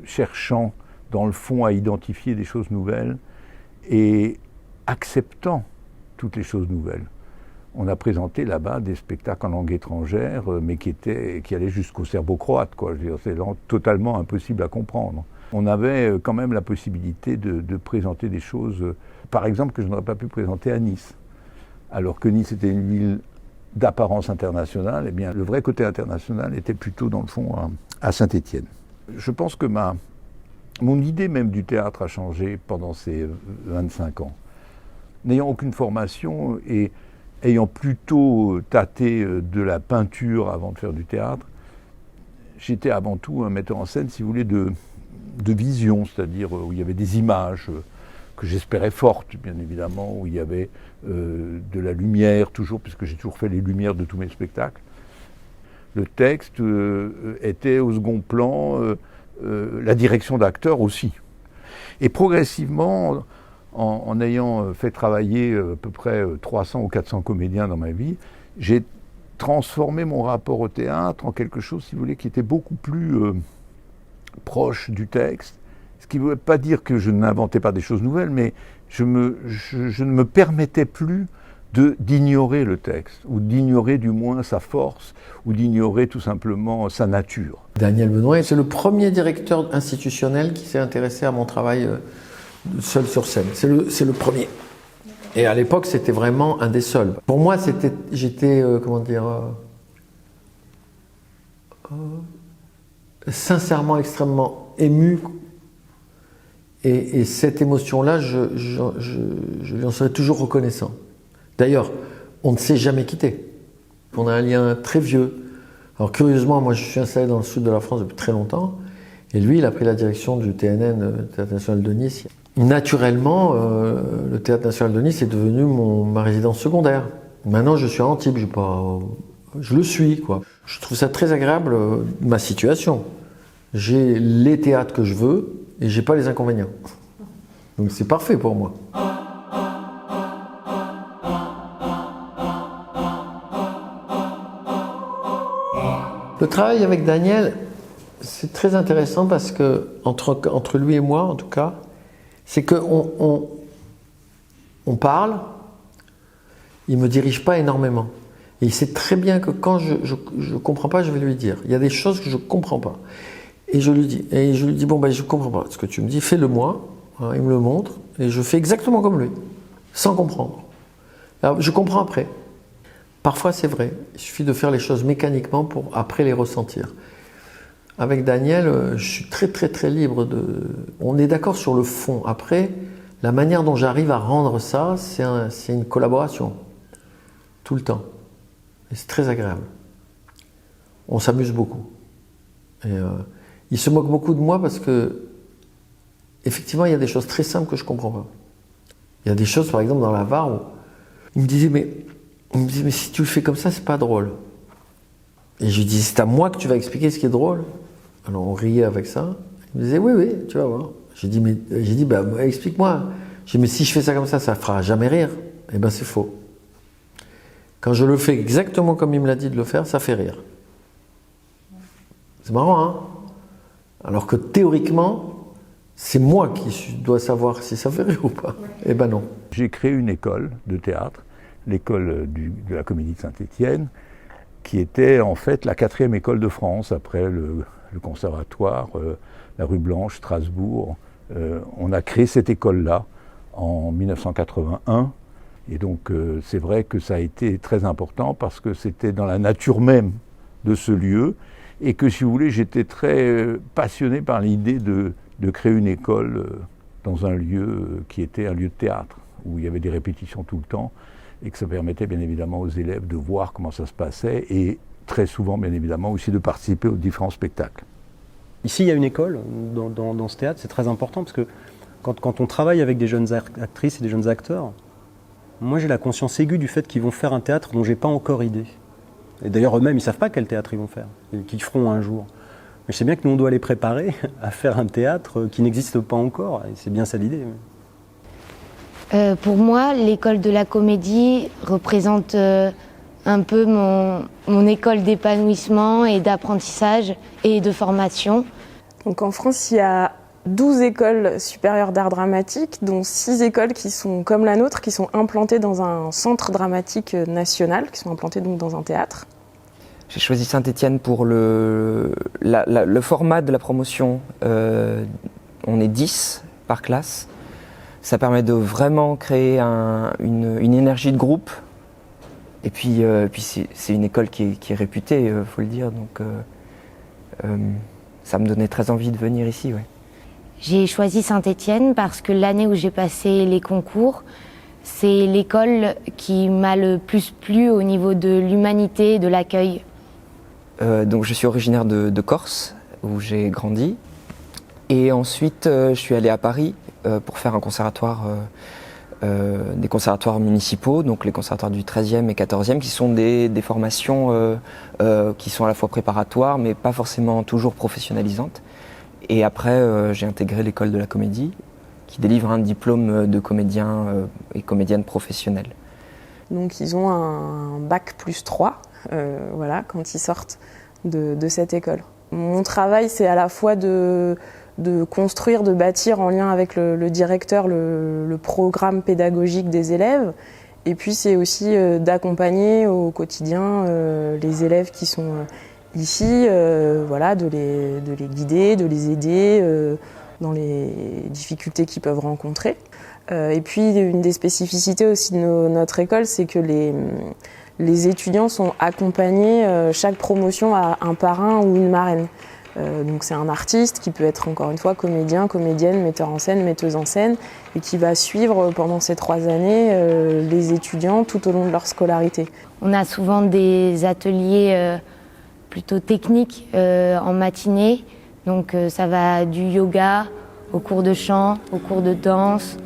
cherchant dans le fond à identifier des choses nouvelles et acceptant toutes les choses nouvelles. On a présenté là-bas des spectacles en langue étrangère, mais qui allaient jusqu'au serbo-croate, quoi. Je veux dire, c'est totalement impossible à comprendre. On avait quand même la possibilité de présenter des choses, par exemple, que je n'aurais pas pu présenter à Nice. Alors que Nice était une ville d'apparence internationale, eh bien, le vrai côté international était plutôt, dans le fond, à Saint-Étienne. Je pense que mon idée même du théâtre a changé pendant ces 25 ans. N'ayant aucune formation et ayant plutôt tâté de la peinture avant de faire du théâtre, j'étais avant tout un metteur en scène, si vous voulez, de vision, c'est-à-dire où il y avait des images que j'espérais fortes, bien évidemment, où il y avait de la lumière, toujours, puisque j'ai toujours fait les lumières de tous mes spectacles. Le texte était au second plan, la direction d'acteur aussi. Et progressivement, en ayant fait travailler à peu près 300 ou 400 comédiens dans ma vie, j'ai transformé mon rapport au théâtre en quelque chose, si vous voulez, qui était beaucoup plus proche du texte. Ce qui ne veut pas dire que je n'inventais pas des choses nouvelles, mais je ne me permettais plus d'ignorer le texte, ou d'ignorer du moins sa force, ou d'ignorer tout simplement sa nature. Daniel Benoît, c'est le premier directeur institutionnel qui s'est intéressé à mon travail seul sur scène. C'est le premier. Et à l'époque, c'était vraiment un des seuls. Pour moi, j'étais, sincèrement extrêmement ému. Et cette émotion-là, je lui en serai toujours reconnaissant. D'ailleurs, on ne s'est jamais quitté. On a un lien très vieux. Alors curieusement, moi je suis installé dans le sud de la France depuis très longtemps, et lui, il a pris la direction du TNN, Théâtre National de Nice. Naturellement, le Théâtre National de Nice est devenu ma résidence secondaire. Maintenant, je suis à Antibes, je le suis, quoi. Je trouve ça très agréable, ma situation. J'ai les théâtres que je veux, et j'ai pas les inconvénients. Donc c'est parfait pour moi. Le travail avec Daniel, c'est très intéressant parce que, entre lui et moi en tout cas, c'est qu'on parle, il ne me dirige pas énormément. Et il sait très bien que quand je ne comprends pas, je vais lui dire. Il y a des choses que je ne comprends pas. Et je lui dis, bon ben je ne comprends pas ce que tu me dis, fais-le moi. Hein, il me le montre, et je fais exactement comme lui, sans comprendre. Alors je comprends après. Parfois c'est vrai, il suffit de faire les choses mécaniquement pour après les ressentir. Avec Daniel, je suis très libre On est d'accord sur le fond. Après, la manière dont j'arrive à rendre ça, c'est une collaboration. Tout le temps. Et c'est très agréable. On s'amuse beaucoup. Et il se moque beaucoup de moi parce que, effectivement, il y a des choses très simples que je ne comprends pas. Il y a des choses, par exemple, dans la VAR Il me disait, mais si tu le fais comme ça, c'est pas drôle. Et je lui disais, c'est à moi que tu vas expliquer ce qui est drôle. Alors on riait avec ça. Il me disait, oui, tu vas voir. J'ai dit, explique-moi. J'ai dit, mais si je fais ça comme ça fera jamais rire. Eh ben c'est faux. Quand je le fais exactement comme il me l'a dit de le faire, ça fait rire. C'est marrant, hein? Alors que théoriquement, c'est moi qui dois savoir si ça fait rire ou pas. Eh ben non. J'ai créé une école de théâtre, l'école de la Comédie de Saint-Étienne, qui était en fait la 4e école de France, après le conservatoire, la rue Blanche, Strasbourg. On a créé cette école-là en 1981. Et donc c'est vrai que ça a été très important parce que c'était dans la nature même de ce lieu et que, si vous voulez, j'étais très passionné par l'idée de créer une école dans un lieu qui était un lieu de théâtre, où il y avait des répétitions tout le temps et que ça permettait bien évidemment aux élèves de voir comment ça se passait et très souvent, bien évidemment, aussi de participer aux différents spectacles. Ici, il y a une école dans ce théâtre, c'est très important parce que quand on travaille avec des jeunes actrices et des jeunes acteurs, moi j'ai la conscience aiguë du fait qu'ils vont faire un théâtre dont j'ai pas encore idée. Et d'ailleurs eux-mêmes, ils savent pas quel théâtre ils vont faire, qu'ils feront un jour. Mais je sais bien que nous on doit les préparer à faire un théâtre qui n'existe pas encore, et c'est bien ça l'idée. Pour moi, l'école de la comédie représente un peu mon école d'épanouissement et d'apprentissage et de formation. Donc en France, il y a 12 écoles supérieures d'art dramatique, dont 6 écoles qui sont comme la nôtre, qui sont implantées dans un centre dramatique national, qui sont implantées donc dans un théâtre. J'ai choisi Saint-Étienne pour le format de la promotion. On est 10 par classe. Ça permet de vraiment créer une énergie de groupe. Et puis c'est une école qui est réputée, faut le dire. Donc ça me donnait très envie de venir ici. Ouais. J'ai choisi Saint-Étienne parce que l'année où j'ai passé les concours, c'est l'école qui m'a le plus plu au niveau de l'humanité et de l'accueil. Donc je suis originaire de Corse, où j'ai grandi. Et ensuite, je suis allé à Paris pour faire un conservatoire, des conservatoires municipaux, donc les conservatoires du 13e et 14e, qui sont des formations qui sont à la fois préparatoires, mais pas forcément toujours professionnalisantes. Et après, j'ai intégré l'école de la comédie, qui délivre un diplôme de comédien et comédienne professionnelle. Donc ils ont un bac +3, voilà, quand ils sortent de cette école. Mon travail, c'est à la fois de construire, de bâtir en lien avec le directeur le programme pédagogique des élèves. Et puis c'est aussi d'accompagner au quotidien les élèves qui sont ici, voilà, de les guider, de les aider dans les difficultés qu'ils peuvent rencontrer. Et puis une des spécificités aussi de notre école, c'est que les étudiants sont accompagnés, chaque promotion a un parrain ou une marraine. Donc c'est un artiste qui peut être encore une fois comédien, comédienne, metteur en scène, metteuse en scène, et qui va suivre pendant ces 3 années les étudiants tout au long de leur scolarité. On a souvent des ateliers plutôt techniques en matinée, donc ça va du yoga au cours de chant, au cours de danse.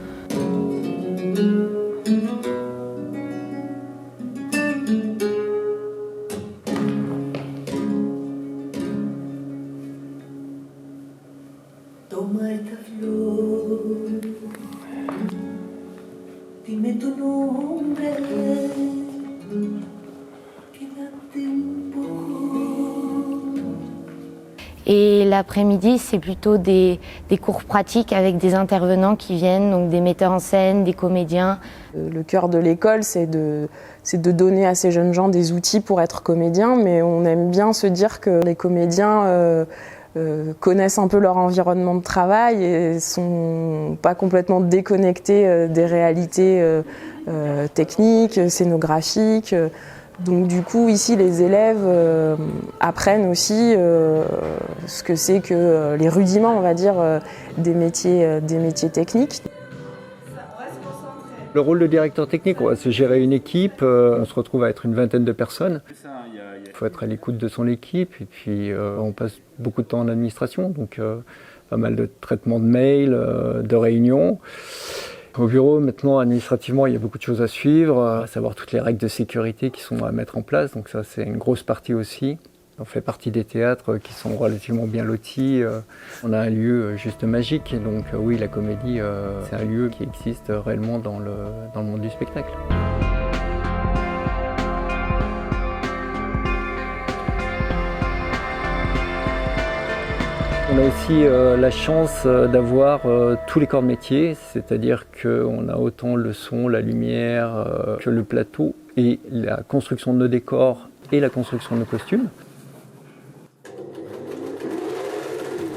Et l'après-midi, c'est plutôt des cours pratiques avec des intervenants qui viennent, donc des metteurs en scène, des comédiens. Le cœur de l'école, c'est de donner à ces jeunes gens des outils pour être comédiens, mais on aime bien se dire que les comédiens connaissent un peu leur environnement de travail et sont pas complètement déconnectés des réalités techniques, scénographiques. Donc du coup, ici, les élèves apprennent aussi ce que c'est que les rudiments, on va dire, des métiers techniques. Le rôle de directeur technique, c'est gérer une équipe. On se retrouve à être une vingtaine de personnes. Il faut être à l'écoute de son équipe. Et puis, on passe beaucoup de temps en administration, donc pas mal de traitements de mails, de réunions. Au bureau, maintenant, administrativement, il y a beaucoup de choses à suivre, à savoir toutes les règles de sécurité qui sont à mettre en place. Donc ça, c'est une grosse partie aussi. On fait partie des théâtres qui sont relativement bien lotis. On a un lieu juste magique. Donc oui, la comédie, c'est un lieu qui existe réellement dans le monde du spectacle. On a aussi la chance d'avoir tous les corps de métier, c'est-à-dire qu'on a autant le son, la lumière que le plateau et la construction de nos décors et la construction de nos costumes.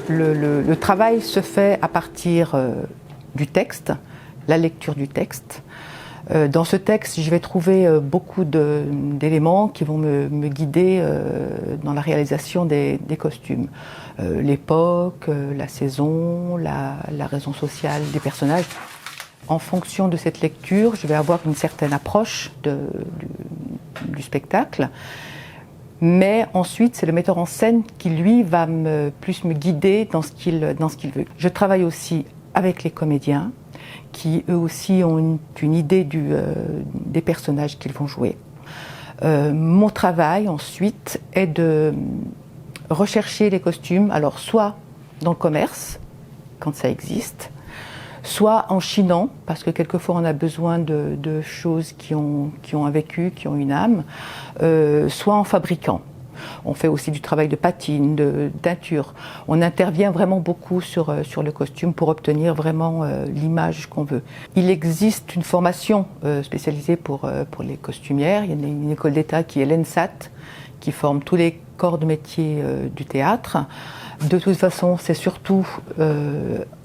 Le travail se fait à partir du texte, la lecture du texte. Dans ce texte, je vais trouver beaucoup d'éléments qui vont me guider dans la réalisation des costumes. L'époque, la saison, la raison sociale des personnages. En fonction de cette lecture, je vais avoir une certaine approche du spectacle. Mais ensuite, c'est le metteur en scène qui, lui, va plus me guider dans ce qu'il veut. Je travaille aussi avec les comédiens, qui eux aussi ont une idée des personnages qu'ils vont jouer. Mon travail ensuite est de rechercher les costumes, alors soit dans le commerce, quand ça existe, soit en chinant, parce que quelquefois on a besoin de choses qui ont un vécu, qui ont une âme, soit en fabriquant. On fait aussi du travail de patine, de teinture. On intervient vraiment beaucoup sur le costume pour obtenir vraiment l'image qu'on veut. Il existe une formation spécialisée pour les costumières. Il y a une école d'État qui est l'ENSAT, qui forme tous les corps de métier du théâtre. De toute façon, c'est surtout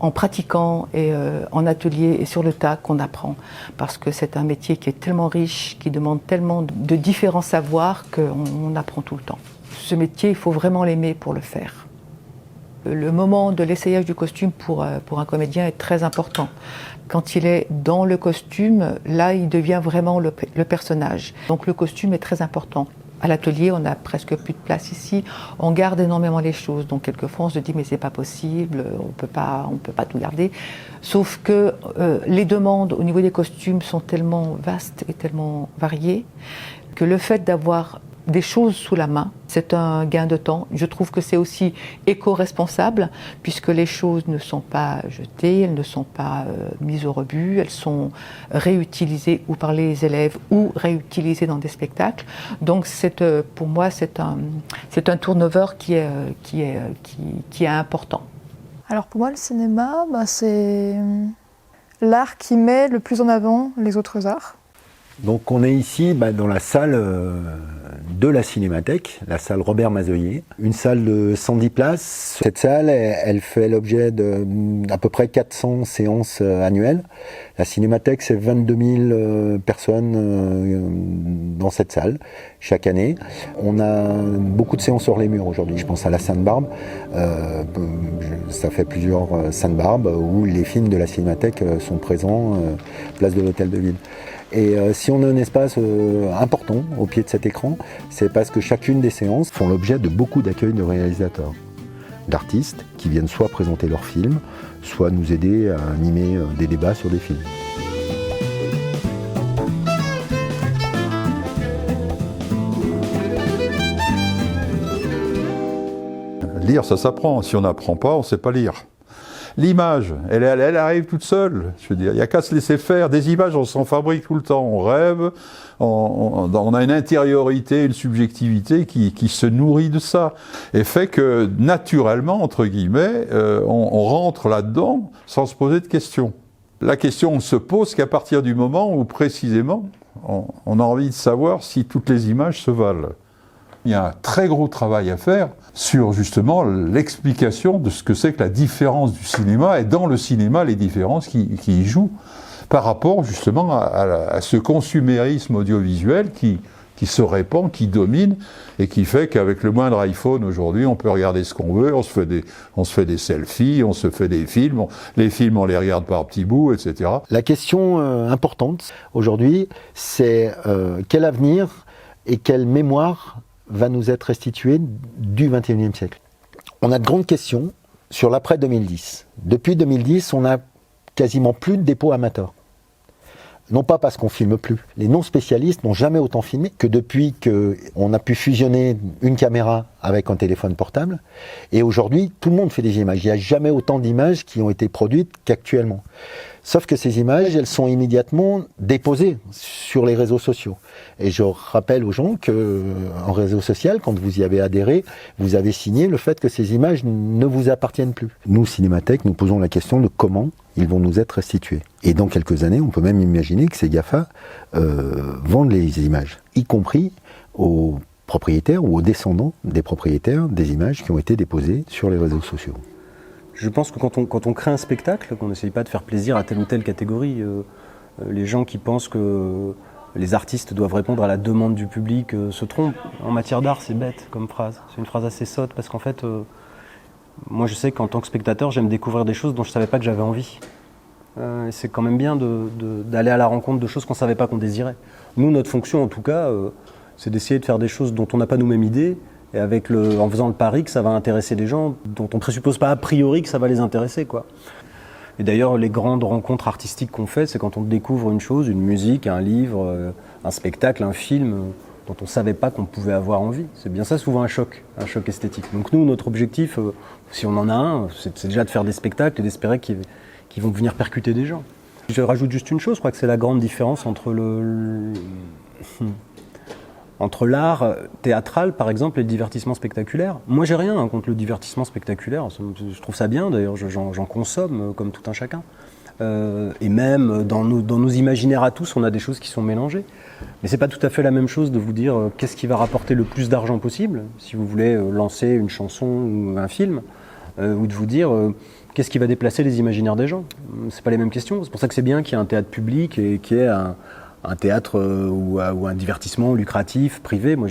en pratiquant et en atelier et sur le tas qu'on apprend. Parce que c'est un métier qui est tellement riche, qui demande tellement de différents savoirs qu'on apprend tout le temps. Ce métier, il faut vraiment l'aimer pour le faire. Le moment de l'essayage du costume pour un comédien est très important. Quand il est dans le costume, là, il devient vraiment le personnage. Donc le costume est très important. À l'atelier, on n'a presque plus de place ici. On garde énormément les choses. Donc, quelquefois, on se dit, mais c'est pas possible, on peut pas tout garder. Sauf que les demandes au niveau des costumes sont tellement vastes et tellement variées que le fait d'avoir des choses sous la main, c'est un gain de temps. Je trouve que c'est aussi éco-responsable, puisque les choses ne sont pas jetées, elles ne sont pas mises au rebut, elles sont réutilisées ou par les élèves ou réutilisées dans des spectacles. Donc pour moi, c'est un turnover qui est important. Alors pour moi, le cinéma, c'est l'art qui met le plus en avant les autres arts. Donc on est ici dans la salle de la Cinémathèque, la salle Robert Mazoyer, une salle de 110 places. Cette salle, elle fait l'objet d'à peu près 400 séances annuelles. La Cinémathèque, c'est 22 000 personnes dans cette salle chaque année. On a beaucoup de séances sur les murs aujourd'hui. Je pense à la Sainte-Barbe. Ça fait plusieurs Sainte-Barbe où les films de la Cinémathèque sont présents, place de l'Hôtel de Ville. Et si on a un espace important au pied de cet écran, c'est parce que chacune des séances font l'objet de beaucoup d'accueils de réalisateurs, d'artistes qui viennent soit présenter leurs films, soit nous aider à animer des débats sur des films. Lire, ça s'apprend. Si on n'apprend pas, on ne sait pas lire. L'image, elle arrive toute seule. Je veux dire, il n'y a qu'à se laisser faire. Des images, on s'en fabrique tout le temps. On rêve, on a une intériorité, une subjectivité qui se nourrit de ça. Et fait que, naturellement, entre guillemets, on rentre là-dedans sans se poser de questions. La question ne se pose qu'à partir du moment où, précisément, on a envie de savoir si toutes les images se valent. Il y a un très gros travail à faire sur justement l'explication de ce que c'est que la différence du cinéma et dans le cinéma les différences qui y jouent par rapport justement à ce consumérisme audiovisuel qui se répand, qui domine et qui fait qu'avec le moindre iPhone aujourd'hui on peut regarder ce qu'on veut, on se fait des selfies, on se fait des films, les films on les regarde par petits bouts, etc. La question importante aujourd'hui c'est quel avenir et quelle mémoire va nous être restitué du XXIe siècle. On a de grandes questions sur l'après 2010. Depuis 2010, on a quasiment plus de dépôts amateurs. Non pas parce qu'on filme plus. Les non-spécialistes n'ont jamais autant filmé que depuis qu'on a pu fusionner une caméra avec un téléphone portable. Et aujourd'hui, tout le monde fait des images. Il n'y a jamais autant d'images qui ont été produites qu'actuellement. Sauf que ces images, elles sont immédiatement déposées sur les réseaux sociaux. Et je rappelle aux gens qu'en réseau social, quand vous y avez adhéré, vous avez signé le fait que ces images ne vous appartiennent plus. Nous, Cinémathèque, nous posons la question de comment ils vont nous être restitués. Et dans quelques années, on peut même imaginer que ces GAFA vendent les images, y compris aux propriétaires ou aux descendants des propriétaires des images qui ont été déposées sur les réseaux sociaux. Je pense que quand on crée un spectacle, qu'on n'essaye pas de faire plaisir à telle ou telle catégorie, les gens qui pensent que les artistes doivent répondre à la demande du public se trompent. En matière d'art, c'est bête comme phrase. C'est une phrase assez sotte parce qu'en fait, moi je sais qu'en tant que spectateur, j'aime découvrir des choses dont je ne savais pas que j'avais envie. C'est quand même bien d'aller à la rencontre de choses qu'on ne savait pas qu'on désirait. Nous, notre fonction en tout cas, c'est d'essayer de faire des choses dont on n'a pas nous-mêmes idée, et en faisant le pari que ça va intéresser des gens dont on ne présuppose pas a priori que ça va les intéresser, quoi. Et d'ailleurs, les grandes rencontres artistiques qu'on fait, c'est quand on découvre une chose, une musique, un livre, un spectacle, un film, dont on ne savait pas qu'on pouvait avoir envie. C'est bien ça, souvent un choc esthétique. Donc nous, notre objectif, si on en a un, c'est déjà de faire des spectacles et d'espérer qu'ils vont venir percuter des gens. Je rajoute juste une chose, je crois que c'est la grande différence entre l'art théâtral, par exemple, et le divertissement spectaculaire. Moi, j'ai rien contre le divertissement spectaculaire. Je trouve ça bien, d'ailleurs, j'en consomme comme tout un chacun. Et même dans nos imaginaires à tous, on a des choses qui sont mélangées. Mais c'est pas tout à fait la même chose de vous dire qu'est-ce qui va rapporter le plus d'argent possible, si vous voulez lancer une chanson ou un film, ou de vous dire qu'est-ce qui va déplacer les imaginaires des gens. C'est pas les mêmes questions. C'est pour ça que c'est bien qu'il y ait un théâtre public et qu'il y ait un théâtre ou un divertissement lucratif, privé. Moi,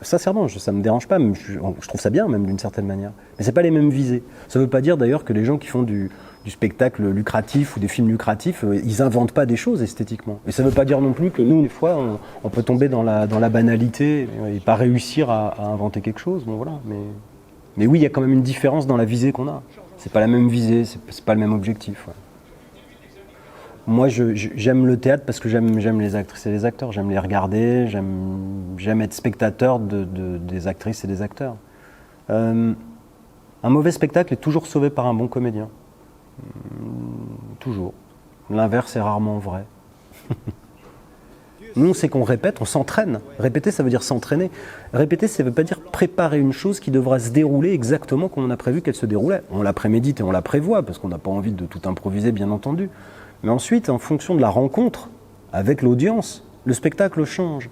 sincèrement, ça me dérange pas. Je trouve ça bien, même d'une certaine manière. Mais c'est pas les mêmes visées. Ça veut pas dire d'ailleurs que les gens qui font du spectacle lucratif ou des films lucratifs, ils inventent pas des choses esthétiquement. Et ça veut pas dire non plus que nous, des fois, on peut tomber dans la banalité et pas réussir à inventer quelque chose. Bon, voilà. Mais oui, il y a quand même une différence dans la visée qu'on a. C'est pas la même visée, c'est pas le même objectif. Ouais. Moi, j'aime le théâtre parce que j'aime les actrices et les acteurs. J'aime les regarder, j'aime être spectateur des actrices et des acteurs. Un mauvais spectacle est toujours sauvé par un bon comédien. Toujours. L'inverse est rarement vrai. Nous, c'est qu'on répète, on s'entraîne. Répéter, ça veut dire s'entraîner. Répéter, ça ne veut pas dire préparer une chose qui devra se dérouler exactement comme on a prévu qu'elle se déroulait. On la prémédite et on la prévoit, parce qu'on n'a pas envie de tout improviser, bien entendu. Mais ensuite, en fonction de la rencontre avec l'audience, le spectacle change.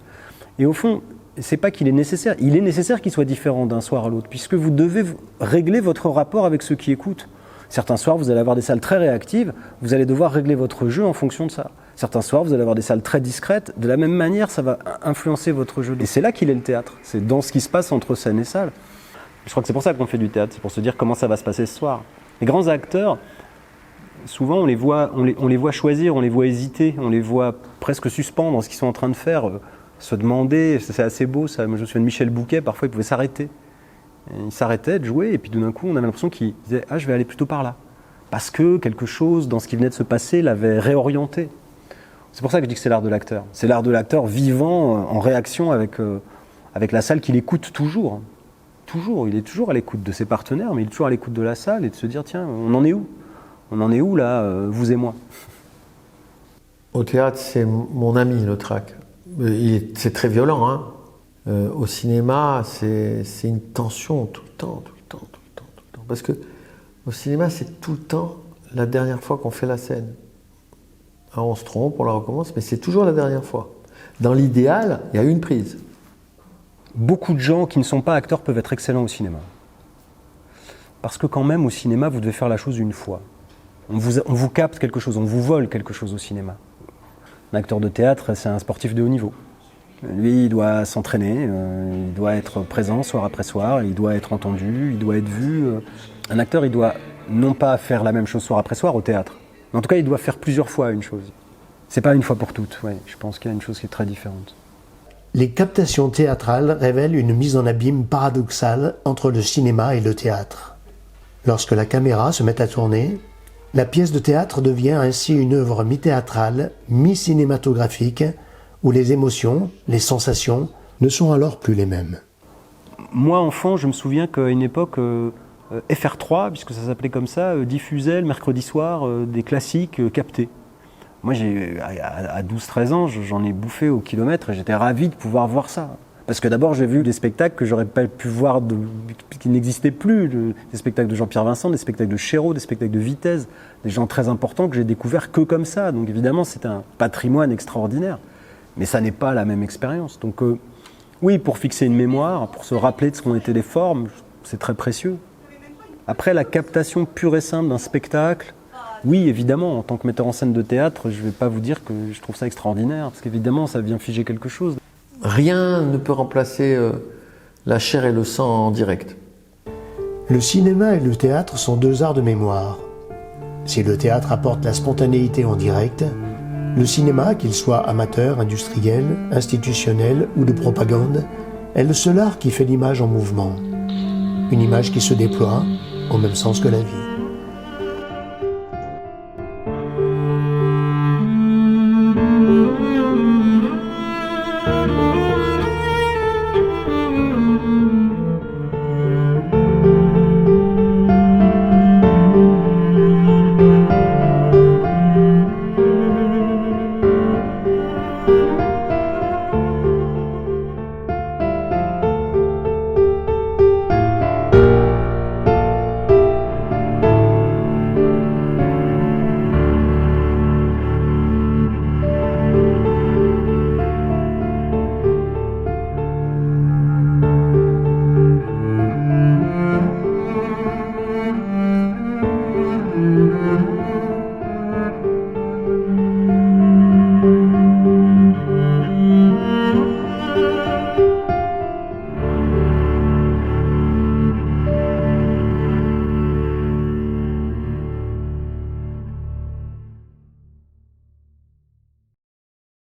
Et au fond, c'est pas qu'il est nécessaire. Il est nécessaire qu'il soit différent d'un soir à l'autre, puisque vous devez régler votre rapport avec ceux qui écoutent. Certains soirs, vous allez avoir des salles très réactives, vous allez devoir régler votre jeu en fonction de ça. Certains soirs, vous allez avoir des salles très discrètes. De la même manière, ça va influencer votre jeu. Et c'est là qu'il est le théâtre. C'est dans ce qui se passe entre scène et salle. Je crois que c'est pour ça qu'on fait du théâtre, c'est pour se dire comment ça va se passer ce soir. Les grands acteurs, souvent, on les voit choisir, on les voit hésiter, on les voit presque suspendre dans ce qu'ils sont en train de faire, se demander. C'est assez beau, ça. Moi, je me souviens de Michel Bouquet, parfois, il pouvait s'arrêter. Il s'arrêtait de jouer, et puis d'un coup, on avait l'impression qu'il disait « Ah, je vais aller plutôt par là ». Parce que quelque chose dans ce qui venait de se passer l'avait réorienté. C'est pour ça que je dis que c'est l'art de l'acteur. C'est l'art de l'acteur vivant, en réaction avec la salle qu'il écoute toujours. Toujours, il est toujours à l'écoute de ses partenaires, mais il est toujours à l'écoute de la salle, et de se dire « Tiens, on en est où ? On en est où, là, vous et moi ?» Au théâtre, c'est mon ami, le trac. C'est très violent, hein. Au cinéma, c'est une tension tout le temps. Parce que au cinéma, c'est tout le temps la dernière fois qu'on fait la scène. Alors on se trompe, on la recommence, mais c'est toujours la dernière fois. Dans l'idéal, il y a une prise. Beaucoup de gens qui ne sont pas acteurs peuvent être excellents au cinéma. Parce que quand même, au cinéma, vous devez faire la chose une fois. On vous capte quelque chose, on vous vole quelque chose au cinéma. Un acteur de théâtre, c'est un sportif de haut niveau. Lui, il doit s'entraîner, il doit être présent soir après soir, il doit être entendu, il doit être vu. Un acteur, il doit non pas faire la même chose soir après soir au théâtre, mais en tout cas, il doit faire plusieurs fois une chose. C'est pas une fois pour toutes, ouais. Je pense qu'il y a une chose qui est très différente. Les captations théâtrales révèlent une mise en abîme paradoxale entre le cinéma et le théâtre. Lorsque la caméra se met à tourner, La pièce de théâtre devient ainsi une œuvre mi-théâtrale, mi-cinématographique, où les émotions, les sensations ne sont alors plus les mêmes. Moi, enfant, je me souviens qu'à une époque, FR3, puisque ça s'appelait comme ça, diffusait le mercredi soir des classiques captés. Moi, à 12-13 ans, j'en ai bouffé au kilomètre et j'étais ravi de pouvoir voir ça. Parce que d'abord, j'ai vu des spectacles que j'aurais pas pu voir, qui n'existaient plus. Des spectacles de Jean-Pierre Vincent, des spectacles de Chéreau, des spectacles de Vitesse, des gens très importants que j'ai découverts que comme ça. Donc évidemment, c'est un patrimoine extraordinaire. Mais ça n'est pas la même expérience. Donc oui, pour fixer une mémoire, pour se rappeler de ce qu'ont été les formes, c'est très précieux. Après, la captation pure et simple d'un spectacle, oui, évidemment, en tant que metteur en scène de théâtre, je ne vais pas vous dire que je trouve ça extraordinaire, parce qu'évidemment, ça vient figer quelque chose. Rien ne peut remplacer la chair et le sang en direct. Le cinéma et le théâtre sont deux arts de mémoire. Si le théâtre apporte la spontanéité en direct, le cinéma, qu'il soit amateur, industriel, institutionnel ou de propagande, est le seul art qui fait l'image en mouvement. Une image qui se déploie au même sens que la vie.